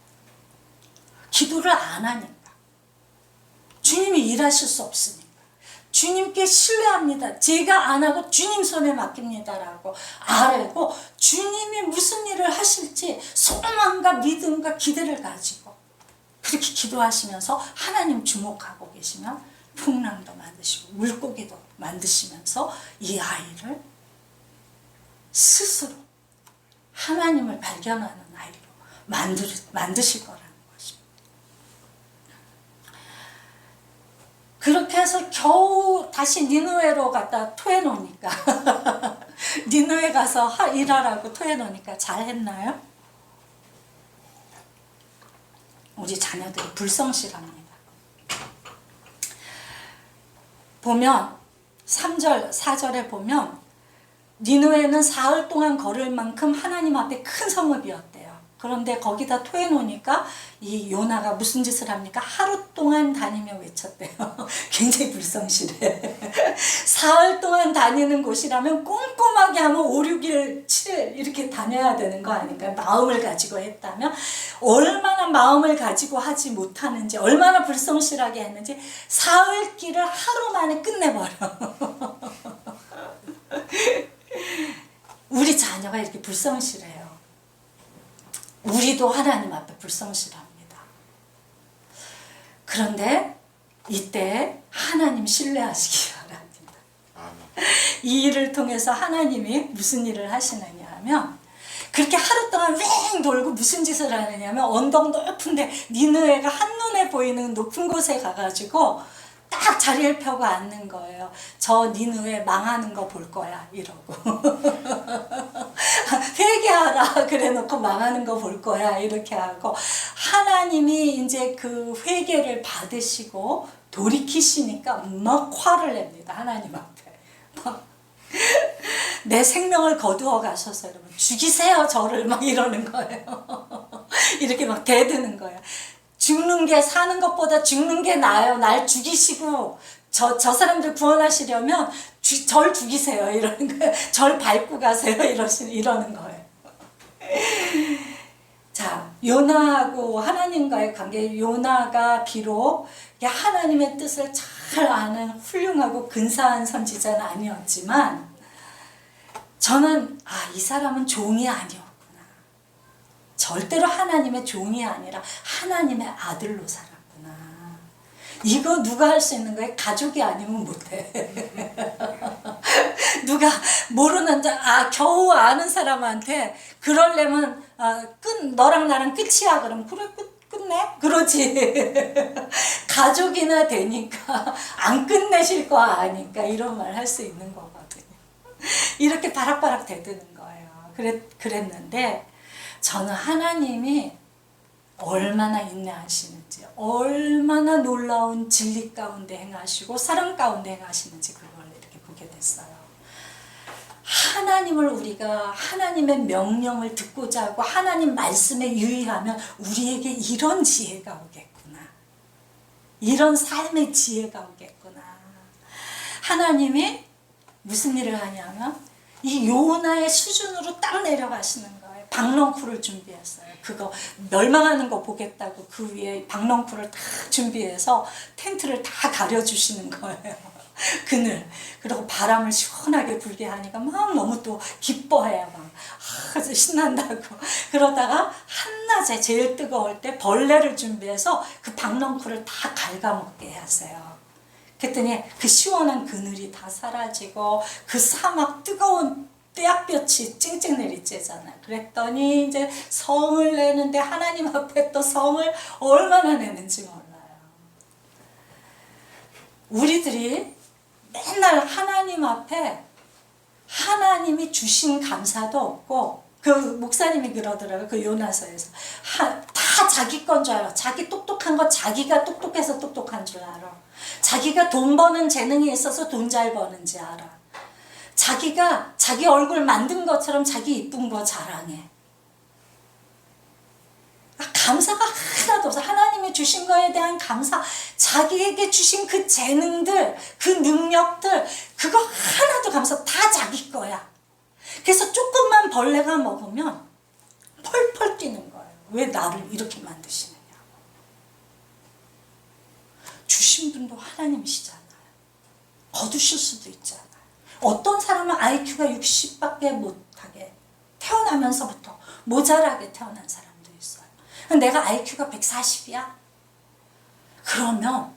기도를 안 하니까. 주님이 일하실 수 없으니까. 주님께 신뢰합니다. 제가 안 하고 주님 손에 맡깁니다라고 아뢰고 주님이 무슨 일을 하실지 소망과 믿음과 기대를 가지고 그렇게 기도하시면서 하나님 주목하고 계시면 풍랑도 만드시고 물고기도 만드시면서 이 아이를 스스로 하나님을 발견하는 아이로 만드실 거라는 것입니다. 그렇게 해서 겨우 다시 니느웨로 갖다 토해놓으니까 니느웨 가서 일하라고 토해놓으니까 잘했나요? 우리 자녀들이 불성실합니다. 보면 3절 4절에 보면 니느웨는 사흘 동안 걸을 만큼 하나님 앞에 큰 성읍이었대요. 그런데 거기다 토해놓으니까 이 요나가 무슨 짓을 합니까? 하루 동안 다니며 외쳤대요. 굉장히 불성실해. 사흘 동안 다니는 곳이라면 꼼꼼하게 하면 5, 6일, 7일 이렇게 다녀야 되는 거 아닌가요? 마음을 가지고 했다면 얼마나 마음을 가지고 하지 못하는지, 얼마나 불성실하게 했는지 사흘 길을 하루 만에 끝내버려. 우리 자녀가 이렇게 불성실해요. 우리도 하나님 앞에 불성실합니다. 그런데 이때 하나님 신뢰하시기 바랍니다. 이 일을 통해서 하나님이 무슨 일을 하시느냐 하면 그렇게 하루 동안 왱 돌고 무슨 짓을 하느냐면 언덕 높은데 니느웨가 한눈에 보이는 높은 곳에 가가지고 딱 자리를 펴고 앉는 거예요. 저 니느웨 망하는 거 볼 거야 이러고 회개하라 그래 놓고 망하는 거 볼 거야 이렇게 하고 하나님이 이제 그 회개를 받으시고 돌이키시니까 막 화를 냅니다. 하나님 앞에 내 생명을 거두어 가셔서 여러분 죽이세요 저를 막 이러는 거예요. 이렇게 막 대드는 거예요. 죽는 게 사는 것보다 죽는 게 나아요. 날 죽이시고 저 사람들 구원하시려면 절 죽이세요 이러는 거예요. 절 밟고 가세요 이러는 거예요. 자, 요나하고 하나님과의 관계, 요나가 비록 하나님의 뜻을 잘 아는 훌륭하고 근사한 선지자는 아니었지만 저는 이 사람은 종이 아니었구나. 절대로 하나님의 종이 아니라 하나님의 아들로 살았구나. 이거 누가 할 수 있는 거예요? 가족이 아니면 못해. 누가 모르는 겨우 아는 사람한테 그러려면 너랑 나랑 끝이야 그럼 그래 끝내? 그러지. 가족이나 되니까 안 끝내실 거 아니까 이런 말 할 수 있는 거거든요. 이렇게 바락바락 대드는 거예요. 그랬는데 저는 하나님이 얼마나 인내하시는지, 얼마나 놀라운 진리 가운데 행하시고 사랑 가운데 행하시는지 그걸 이렇게 보게 됐어요. 하나님을 우리가 하나님의 명령을 듣고자 하고 하나님 말씀에 유의하면 우리에게 이런 지혜가 오겠구나. 이런 삶의 지혜가 오겠구나. 하나님이 무슨 일을 하냐면 이 요나의 수준으로 딱 내려가시는 거예요. 박넝쿨을 준비했어요. 그거 멸망하는 거 보겠다고 그 위에 박넝쿨을 다 준비해서 텐트를 다 가려주시는 거예요. 그늘. 그리고 바람을 시원하게 불게 하니까 막 너무 또 기뻐해요. 막 신난다고. 그러다가 한낮에 제일 뜨거울 때 벌레를 준비해서 그 박넝쿨을 다 갉아먹게 하세요. 그랬더니 그 시원한 그늘이 다 사라지고 그 사막 뜨거운 떼약볕이 찡찡 내리쬐잖아요. 그랬더니 이제 성을 내는데 하나님 앞에 또 성을 얼마나 내는지 몰라요. 우리들이 맨날 하나님 앞에 하나님이 주신 감사도 없고 그 목사님이 그러더라고요. 그 요나서에서 다 자기 건 줄 알아. 자기 똑똑한 거 자기가 똑똑해서 똑똑한 줄 알아. 자기가 돈 버는 재능이 있어서 돈 잘 버는지 알아. 자기가 자기 얼굴 만든 것처럼 자기 이쁜 거 자랑해. 감사가 하나도 없어. 하나님이 주신 거에 대한 감사, 자기에게 주신 그 재능들, 그 능력들, 그거 하나도 감사, 다 자기 거야. 그래서 조금만 벌레가 먹으면 펄펄 뛰는 거예요. 왜 나를 이렇게 만드시느냐. 주신 분도 하나님이시잖아요. 거두실 수도 있잖아요. 어떤 사람은 IQ가 60밖에 못하게 태어나면서부터 모자라게 태어난 사람도 있어요. 내가 IQ가 140이야? 그러면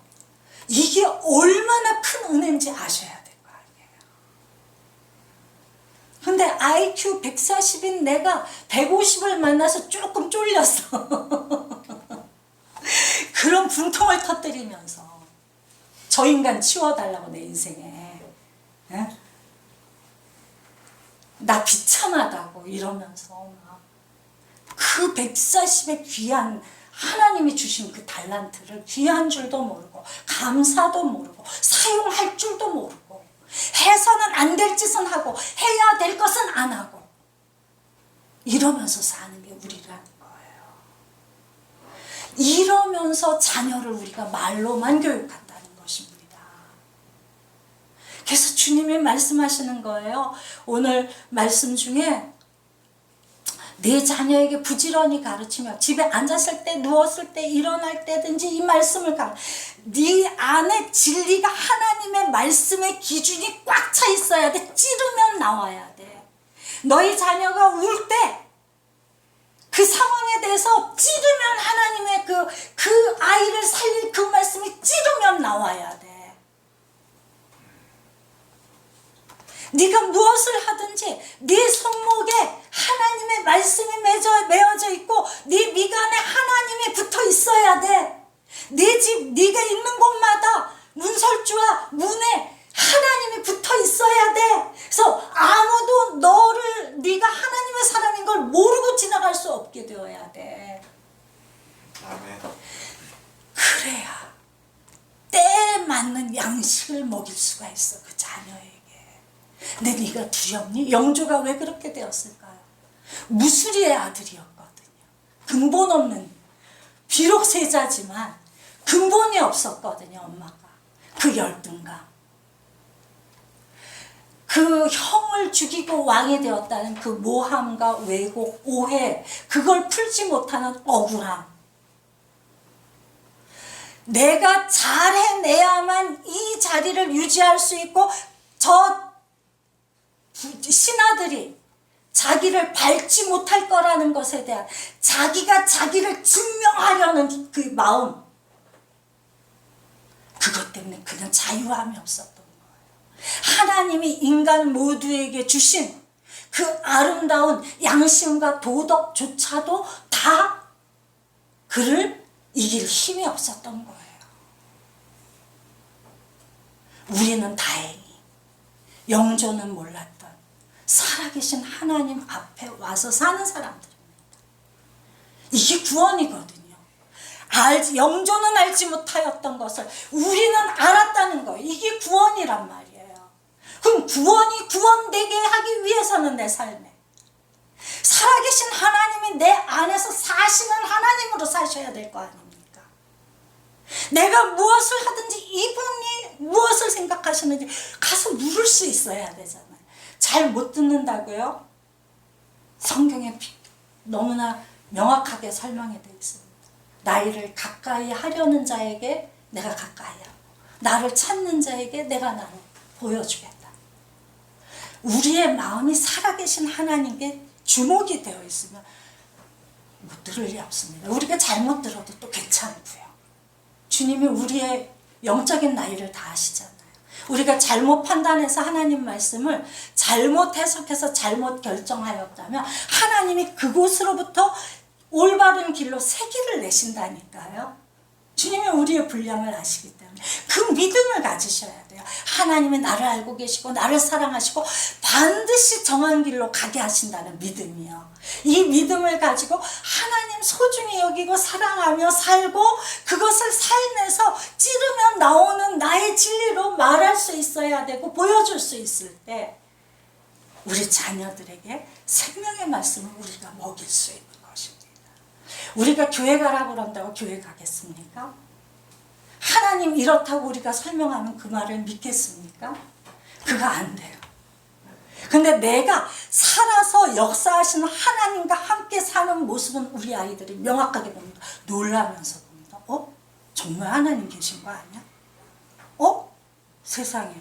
이게 얼마나 큰 은혜인지 아셔야 될 거 아니에요. 근데 IQ 140인 내가 150을 만나서 조금 쫄렸어. 그런 분통을 터뜨리면서 저 인간 치워달라고 내 인생에. 예? 나 비참하다고 이러면서 막 그 140의 귀한 하나님이 주신 그 달란트를 귀한 줄도 모르고 감사도 모르고 사용할 줄도 모르고 해서는 안 될 짓은 하고 해야 될 것은 안 하고 이러면서 사는 게 우리라는 거예요. 이러면서 자녀를 우리가 말로만 교육한다는 것입니다. 그래서 주님이 말씀하시는 거예요. 오늘 말씀 중에 내 자녀에게 부지런히 가르치며 집에 앉았을 때 누웠을 때 일어날 때든지 이 말씀을 네 안에 진리가 하나님의 말씀의 기준이 꽉 차 있어야 돼. 찌르면 나와야 돼. 너희 자녀가 울 때 그 상황에 대해서 찌르면 하나님의 그 아이를 살릴 그 말씀이 찌르면 나와야 돼. 네가 무엇을 하든지 네 손목에 하나님의 말씀이 메어져 있고 네 미간에 하나님이 붙어 있어야 돼. 네 집 네가 있는 곳마다 문설주와 문에 하나님이 붙어 있어야 돼. 그래서 아무도 네가 하나님의 사람인 걸 모르고 지나갈 수 없게 되어야 돼. 아멘. 그래야 때에 맞는 양식을 먹일 수가 있어 그 자녀에게. 근데 네가 두렵니? 영조가 왜 그렇게 되었을까요? 무수리의 아들이었거든요. 근본 없는, 비록 세자지만 근본이 없었거든요. 엄마가 그 열등감, 그 형을 죽이고 왕이 되었다는 그 모함과 왜곡, 오해, 그걸 풀지 못하는 억울함. 내가 잘해내야만 이 자리를 유지할 수 있고 저 신하들이 자기를 밟지 못할 거라는 것에 대한 자기가 자기를 증명하려는 그 마음, 그것 때문에 그는 자유함이 없었던 거예요. 하나님이 인간 모두에게 주신 그 아름다운 양심과 도덕조차도 다 그를 이길 힘이 없었던 거예요. 우리는 다행히 영조는 몰랐던 살아계신 하나님 앞에 와서 사는 사람들입니다. 이게 구원이거든요. 영조는 알지 못하였던 것을 우리는 알았다는 거예요. 이게 구원이란 말이에요. 그럼 구원이 구원되게 하기 위해서는 내 삶에 살아계신 하나님이 내 안에서 사시는 하나님으로 사셔야 될 거 아닙니까? 내가 무엇을 하든지 이분이 무엇을 생각하시는지 가서 물을 수 있어야 되잖아요. 잘 못 듣는다고요? 성경에 너무나 명확하게 설명이 되어 있습니다. 나를 가까이 하려는 자에게 내가 가까이 하고 나를 찾는 자에게 내가 나를 보여주겠다. 우리의 마음이 살아계신 하나님께 주목이 되어 있으면 못 들을 리 없습니다. 우리가 잘못 들어도 또 괜찮고요. 주님이 우리의 영적인 나이를 다 아시잖아요. 우리가 잘못 판단해서 하나님 말씀을 잘못 해석해서 잘못 결정하였다면 하나님이 그곳으로부터 올바른 길로 새길을 내신다니까요. 주님이 우리의 분량을 아시기 때문에 그 믿음을 가지셔야 돼요. 하나님이 나를 알고 계시고 나를 사랑하시고 반드시 정한 길로 가게 하신다는 믿음이요. 이 믿음을 가지고 하나님 소중히 여기고 사랑하며 살고 그것을 삶에서 찌르면 나오는 나의 진리로 말할 수 있어야 되고 보여줄 수 있을 때 우리 자녀들에게 생명의 말씀을 우리가 먹일 수 있는 것입니다. 우리가 교회 가라고 그런다고 교회 가겠습니까? 하나님 이렇다고 우리가 설명하면 그 말을 믿겠습니까? 그거 안 돼요. 근데 내가 살아서 역사하시는 하나님과 함께 사는 모습은 우리 아이들이 명확하게 봅니다. 놀라면서 봅니다. 정말 하나님 계신 거 아니야? 세상에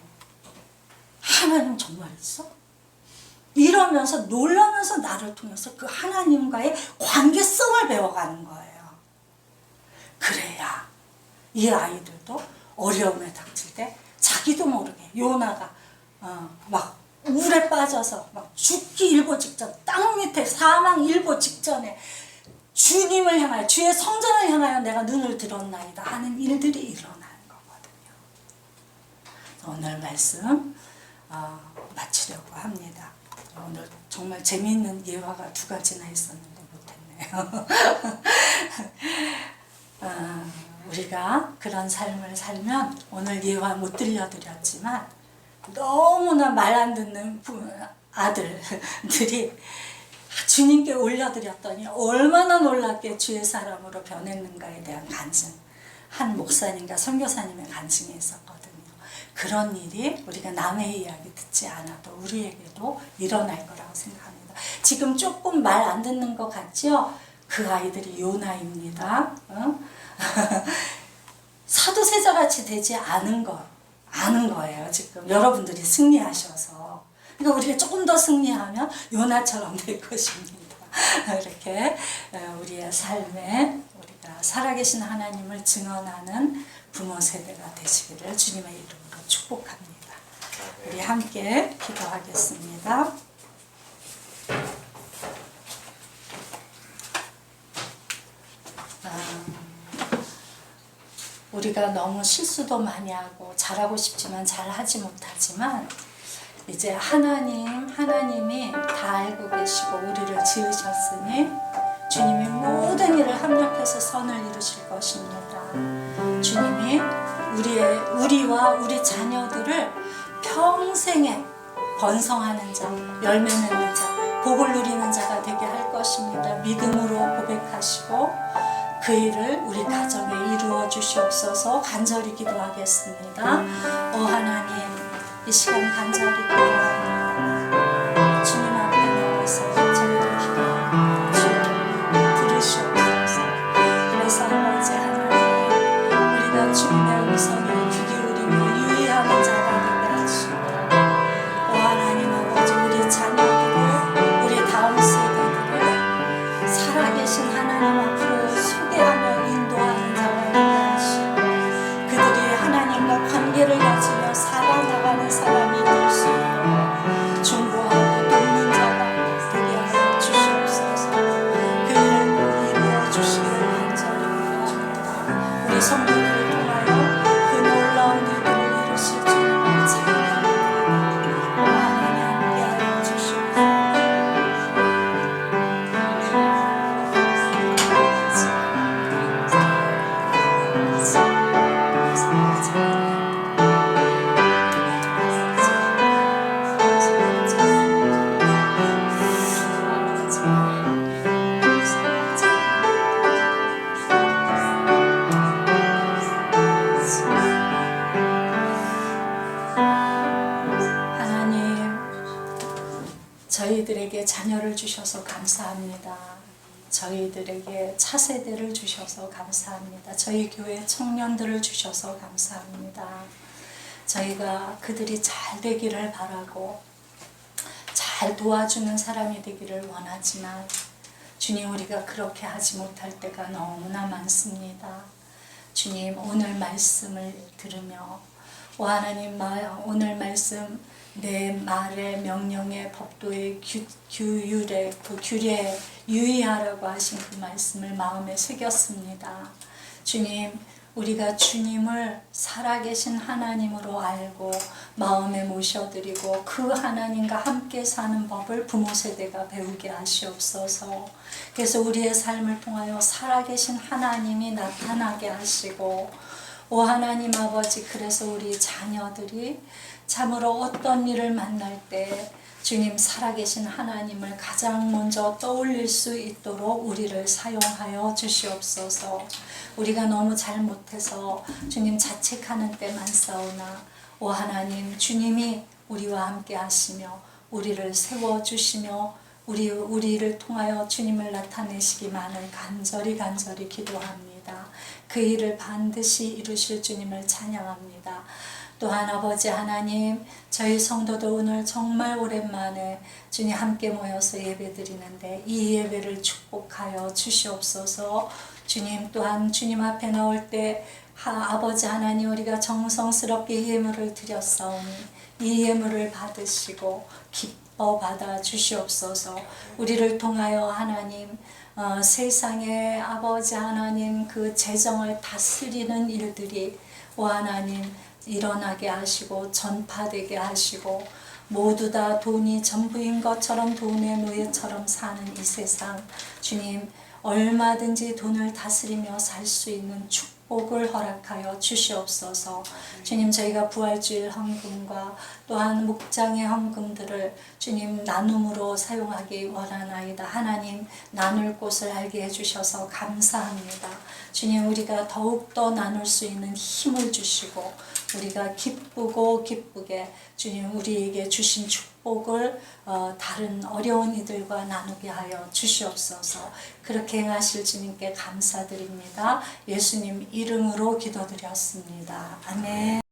하나님 정말 있어? 이러면서 놀라면서 나를 통해서 그 하나님과의 관계성을 배워가는 거예요. 그래야 이 아이들도 어려움에 닥칠 때 자기도 모르게 요나가 막 물에 빠져서 막 죽기 일보 직전, 땅 밑에 사망 일보 직전에 주님을 향하여 주의 성전을 향하여 내가 눈을 들었나이다 하는 일들이 일어나는 거거든요. 오늘 말씀 마치려고 합니다. 오늘 정말 재미있는 예화가 2가지나 있었는데 못했네요. 우리가 그런 삶을 살면 오늘 예화 못 들려드렸지만 너무나 말 안 듣는 아들들이 주님께 올려드렸더니 얼마나 놀랍게 주의 사람으로 변했는가에 대한 간증, 한 목사님과 선교사님의 간증이 있었거든요. 그런 일이 우리가 남의 이야기 듣지 않아도 우리에게도 일어날 거라고 생각합니다. 지금 조금 말 안 듣는 것 같죠? 그 아이들이 요나입니다. 사도세자같이 되지 않은 거예요. 지금 여러분들이 승리하셔서. 그러니까 우리가 조금 더 승리하면 요나처럼 될 것입니다. 이렇게 우리의 삶에 우리가 살아계신 하나님을 증언하는 부모 세대가 되시기를 주님의 이름으로 축복합니다. 우리 함께 기도하겠습니다. 우리가 너무 실수도 많이 하고 잘하고 싶지만 잘하지 못하지만 이제 하나님이 다 알고 계시고 우리를 지으셨으니 주님이 모든 일을 합력해서 선을 이루실 것입니다. 주님이 우리와 우리 자녀들을 평생에 번성하는 자, 열매 맺는 자, 복을 누리는 자가 되게 할 것입니다. 믿음으로 고백하시고 그 일을 우리 가정에 이루어 주시옵소서. 간절히 기도하겠습니다. 하나님, 이 시간 간절히 기도합니다. 주님 앞에 나와서 저희들 기도합니다. 주님 들으시옵소서. 그래서 아버지 하나님, 우리가 주님의 음성을 귀 기울이며 유의하는 자가 되게 하시고, 하나님 아버지, 우리 자녀들을, 우리 다음 세대들을 살아계신 하나님 앞으로 소개하며 인도하는 자가 되게 하시고, 그들이 하나님과 관계를 가지며 살아나가는 사람이 될 수 있도록 중보하고 돕는 자가 되게 하여 주시옵소서. 그 일을 이루어 주시길 간절히 기도합니다. 우리 성도들을 통하여 그 놀라운 일들을 이루실 주님을 찬양합니다. 하나님 함께하여 주시옵소서. 하나님, 저희들에게 자녀를 주셔서 감사합니다. 저희들에게 차세대를 주셔서 감사합니다. 저희 교회 청년들을 주셔서 감사합니다. 저희가 그들이 잘 되기를 바라고 잘 도와주는 사람이 되기를 원하지만 주님, 우리가 그렇게 하지 못할 때가 너무나 많습니다. 주님, 오늘 말씀을 들으며 하나님, 오늘 말씀 내 말의 명령의 법도의 규율의 그 규례에 유의하라고 하신 그 말씀을 마음에 새겼습니다. 주님, 우리가 주님을 살아계신 하나님으로 알고 마음에 모셔드리고 그 하나님과 함께 사는 법을 부모 세대가 배우게 하시옵소서. 그래서 우리의 삶을 통하여 살아계신 하나님이 나타나게 하시고, 하나님 아버지, 그래서 우리 자녀들이 참으로 어떤 일을 만날 때 주님 살아계신 하나님을 가장 먼저 떠올릴 수 있도록 우리를 사용하여 주시옵소서. 우리가 너무 잘못해서 주님 자책하는 때만 싸우나 하나님, 주님이 우리와 함께 하시며 우리를 세워주시며 우리를 통하여 주님을 나타내시기만을 간절히 기도합니다. 그 일을 반드시 이루실 주님을 찬양합니다. 또한 아버지 하나님, 저희 성도들 오늘 정말 오랜만에 주님 함께 모여서 예배드리는데 이 예배를 축복하여 주시옵소서. 주님, 또한 주님 앞에 나올 때 아버지 하나님, 우리가 정성스럽게 예물을 드렸사오니 이 예물을 받으시고 기뻐 받아 주시옵소서. 우리를 통하여 하나님, 세상의 아버지 하나님 그 재정을 다스리는 일들이 하나님 일어나게 하시고 전파되게 하시고 모두 다 돈이 전부인 것처럼 돈의 노예처럼 사는 이 세상, 주님 얼마든지 돈을 다스리며 살 수 있는 축복을 허락하여 주시옵소서. 주님, 저희가 부활주일 헌금과 또한 목장의 헌금들을 주님 나눔으로 사용하기 원하나이다. 하나님, 나눌 곳을 알게 해주셔서 감사합니다. 주님, 우리가 더욱더 나눌 수 있는 힘을 주시고 우리가 기쁘고 기쁘게 주님 우리에게 주신 축복을 다른 어려운 이들과 나누게 하여 주시옵소서. 그렇게 행하실 주님께 감사드립니다. 예수님 이름으로 기도드렸습니다. 아멘.